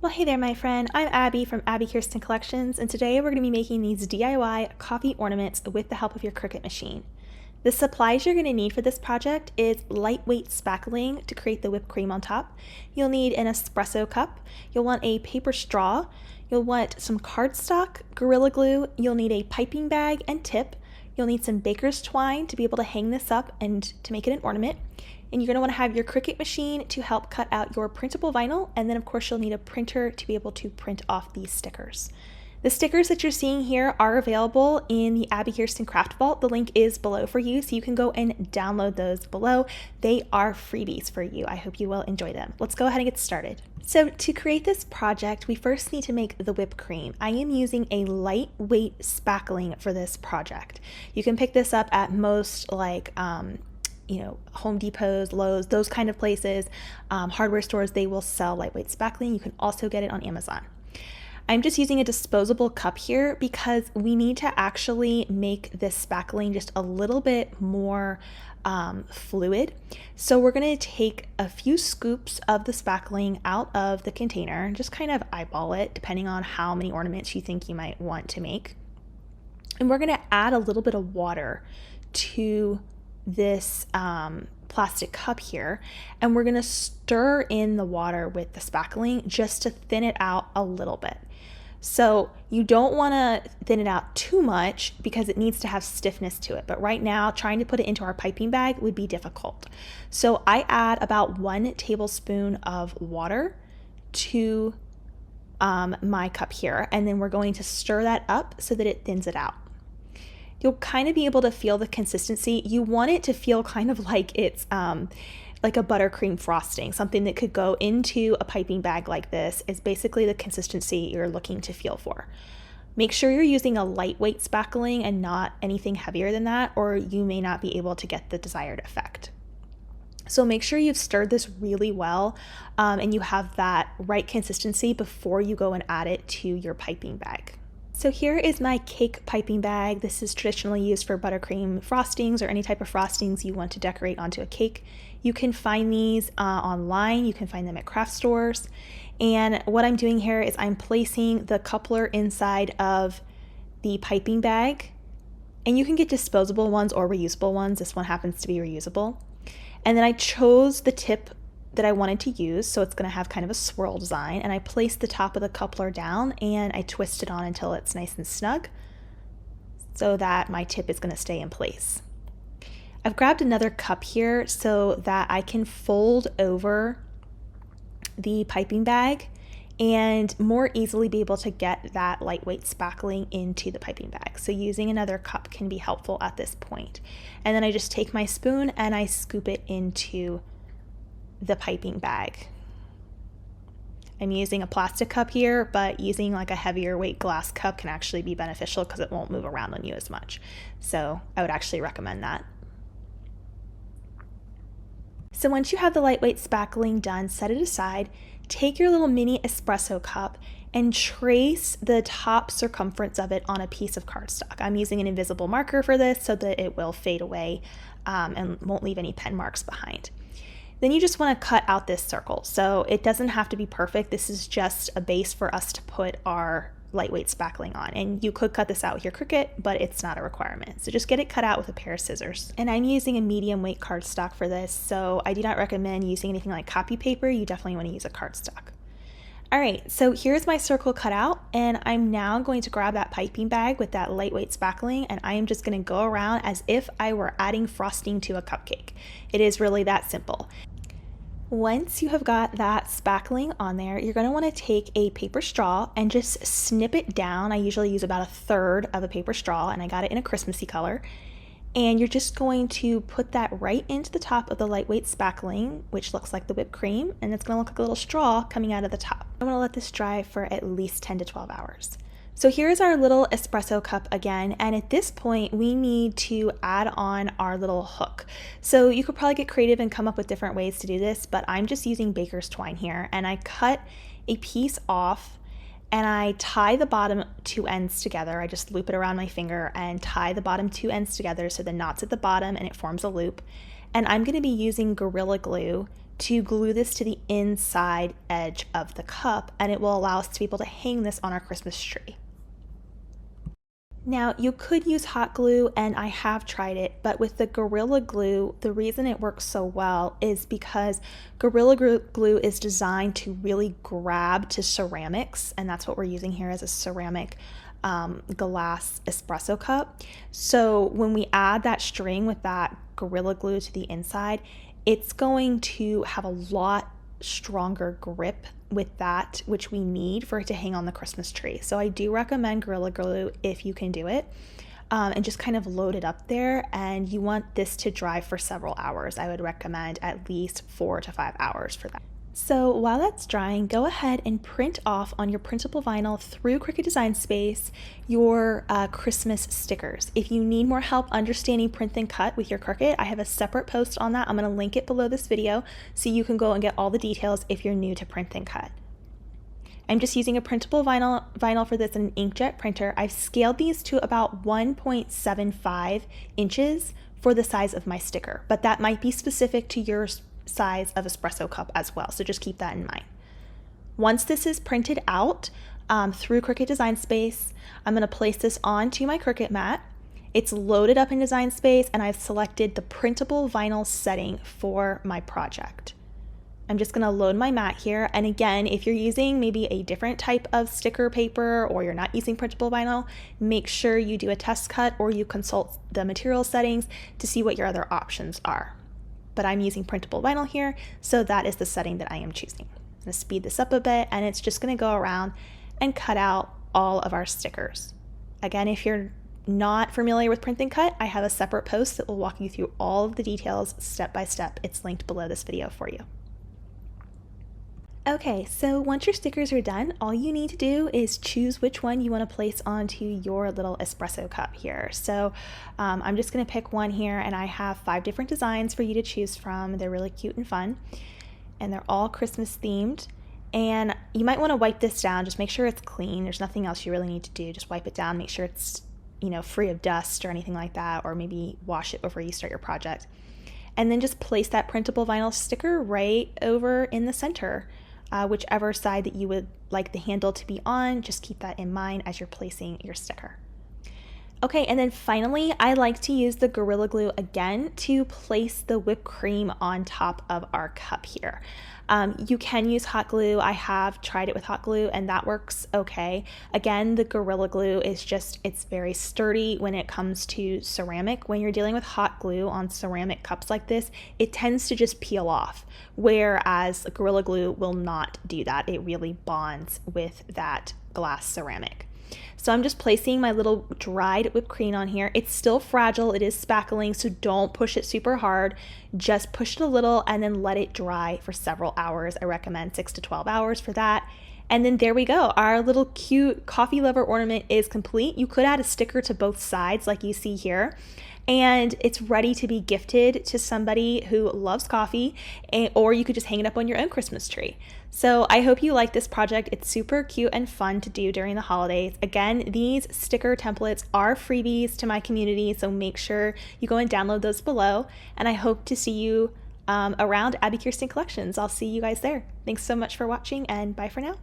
Well, hey there, my friend. I'm Abby from Abbi Kirsten Collections, and today we're going to be making these DIY coffee ornaments with the help of your Cricut machine. The supplies you're going to need for this project is lightweight spackling to create the whipped cream on top. You'll need an espresso cup. You'll want a paper straw. You'll want some cardstock, Gorilla Glue. You'll need a piping bag and tip. You'll need some baker's twine to be able to hang this up and to make it an ornament. And you're going to want to have your Cricut machine to help cut out your printable vinyl, and then of course you'll need a printer to be able to print off these stickers. The stickers that you're seeing here are available in the Abbi Kirsten Craft Vault. The link is below for you, so you can go and download those below. They are freebies for you. I hope you will enjoy them. Let's go ahead and get started. So to create this project, we first need to make the whipped cream. I am using a lightweight spackling for this project. You can pick this up at most Home Depots, Lowe's, those kind of places, hardware stores. They will sell lightweight spackling. You can also get it on Amazon. I'm just using a disposable cup here because we need to actually make this spackling just a little bit more fluid. So we're going to take a few scoops of the spackling out of the container and just kind of eyeball it depending on how many ornaments you think you might want to make. And we're going to add a little bit of water to this plastic cup here, and we're going to stir in the water with the spackling just to thin it out a little bit. So you don't want to thin it out too much because it needs to have stiffness to it, but right now trying to put it into our piping bag would be difficult. So I add about 1 tablespoon of water to my cup here, and then we're going to stir that up so that it thins it out. You'll kind of be able to feel the consistency. You want it to feel kind of like it's like a buttercream frosting. Something that could go into a piping bag like this is basically the consistency you're looking to feel for. Make sure you're using a lightweight spackling and not anything heavier than that, or you may not be able to get the desired effect. So make sure you've stirred this really well and you have that right consistency before you go and add it to your piping bag. So here is my cake piping bag. This is traditionally used for buttercream frostings or any type of frostings you want to decorate onto a cake. You can find these online. You can find them at craft stores. And what I'm doing here is I'm placing the coupler inside of the piping bag. And you can get disposable ones or reusable ones. This one happens to be reusable. And then I chose the tip that I wanted to use, so it's going to have kind of a swirl design, and I placed the top of the coupler down and I twist it on until it's nice and snug so that my tip is going to stay in place. I've grabbed another cup here so that I can fold over the piping bag and more easily be able to get that lightweight spackling into the piping bag. So using another cup can be helpful at this point. And then I just take my spoon and I scoop it into the piping bag. I'm using a plastic cup here, but using like a heavier weight glass cup can actually be beneficial because it won't move around on you as much. So I would actually recommend that. So once you have the lightweight spackling done, set it aside. Take your little mini espresso cup and trace the top circumference of it on a piece of cardstock. I'm using an invisible marker for this so that it will fade away and won't leave any pen marks behind. Then you just want to cut out this circle. So it doesn't have to be perfect. This is just a base for us to put our lightweight spackling on. And you could cut this out with your Cricut, but it's not a requirement. So just get it cut out with a pair of scissors. And I'm using a medium weight cardstock for this, so I do not recommend using anything like copy paper. You definitely want to use a cardstock. All right, so here's my circle cut out, and I'm now going to grab that piping bag with that lightweight spackling, and I am just going to go around as if I were adding frosting to a cupcake. It is really that simple. Once you have got that spackling on there, you're going to want to take a paper straw and just snip it down. I usually use about 1/3 of a paper straw, and I got it in a Christmassy color. And you're just going to put that right into the top of the lightweight spackling, which looks like the whipped cream, and it's going to look like a little straw coming out of the top. I'm going to let this dry for at least 10 to 12 hours. So here's our little espresso cup again, and at this point we need to add on our little hook. So you could probably get creative and come up with different ways to do this, but I'm just using baker's twine here, and I cut a piece off and I tie the bottom 2 ends together. I just loop it around my finger and tie the bottom 2 ends together so the knot's at the bottom and it forms a loop. And I'm going to be using Gorilla Glue to glue this to the inside edge of the cup, and it will allow us to be able to hang this on our Christmas tree. Now, you could use hot glue, and I have tried it, but with the Gorilla Glue, the reason it works so well is because Gorilla Glue is designed to really grab to ceramics, and that's what we're using here as a ceramic glass espresso cup. So when we add that string with that Gorilla Glue to the inside, it's going to have a lot stronger grip with that, which we need for it to hang on the Christmas tree. So I do recommend Gorilla Glue if you can do it, and just kind of load it up there. And you want this to dry for several hours. I would recommend at least 4 to 5 hours for that. So while that's drying, go ahead and print off on your printable vinyl through Cricut Design Space your Christmas stickers. If you need more help understanding print and cut with your Cricut, I have a separate post on that. I'm going to link it below this video so you can go and get all the details if you're new to print and cut. I'm just using a printable vinyl for this, an inkjet printer. I've scaled these to about 1.75 inches for the size of my sticker, but that might be specific to your size of espresso cup as well, so just keep that in mind. Once this is printed out through Cricut Design Space, I'm going to place this onto my Cricut mat. It's loaded up in Design Space, and I've selected the printable vinyl setting for my project. I'm just going to load my mat here, and again, if you're using maybe a different type of sticker paper or you're not using printable vinyl, make sure you do a test cut or you consult the material settings to see what your other options are. But I'm using printable vinyl here, so that is the setting that I am choosing. I'm going to speed this up a bit, and it's just going to go around and cut out all of our stickers. Again, if you're not familiar with print and cut, I have a separate post that will walk you through all of the details step by step. It's linked below this video for you. Okay, so once your stickers are done, all you need to do is choose which one you want to place onto your little espresso cup here. So I'm just going to pick one here, and I have 5 different designs for you to choose from. They're really cute and fun, and they're all Christmas themed. And you might want to wipe this down, just make sure it's clean. There's nothing else you really need to do. Just wipe it down, make sure it's, you know, free of dust or anything like that, or maybe wash it before you start your project. And then just place that printable vinyl sticker right over in the center. Whichever side that you would like the handle to be on, just keep that in mind as you're placing your sticker. Okay, and then finally, I like to use the Gorilla Glue again to place the whipped cream on top of our cup here. You can use hot glue. I have tried it with hot glue, and that works okay. Again, the Gorilla Glue is just, it's very sturdy when it comes to ceramic. When you're dealing with hot glue on ceramic cups like this, it tends to just peel off, whereas Gorilla Glue will not do that. It really bonds with that glass ceramic. So I'm just placing my little dried whipped cream on here. It's still fragile, it is spackling, so don't push it super hard. Just push it a little and then let it dry for several hours. I recommend 6 to 12 hours for that. And then there we go. Our little cute coffee lover ornament is complete. You could add a sticker to both sides like you see here, and it's ready to be gifted to somebody who loves coffee, or you could just hang it up on your own Christmas tree. So I hope you like this project. It's super cute and fun to do during the holidays. Again, these sticker templates are freebies to my community, so make sure you go and download those below, and I hope to see you around Abbi Kirsten Collections. I'll see you guys there. Thanks so much for watching, and bye for now.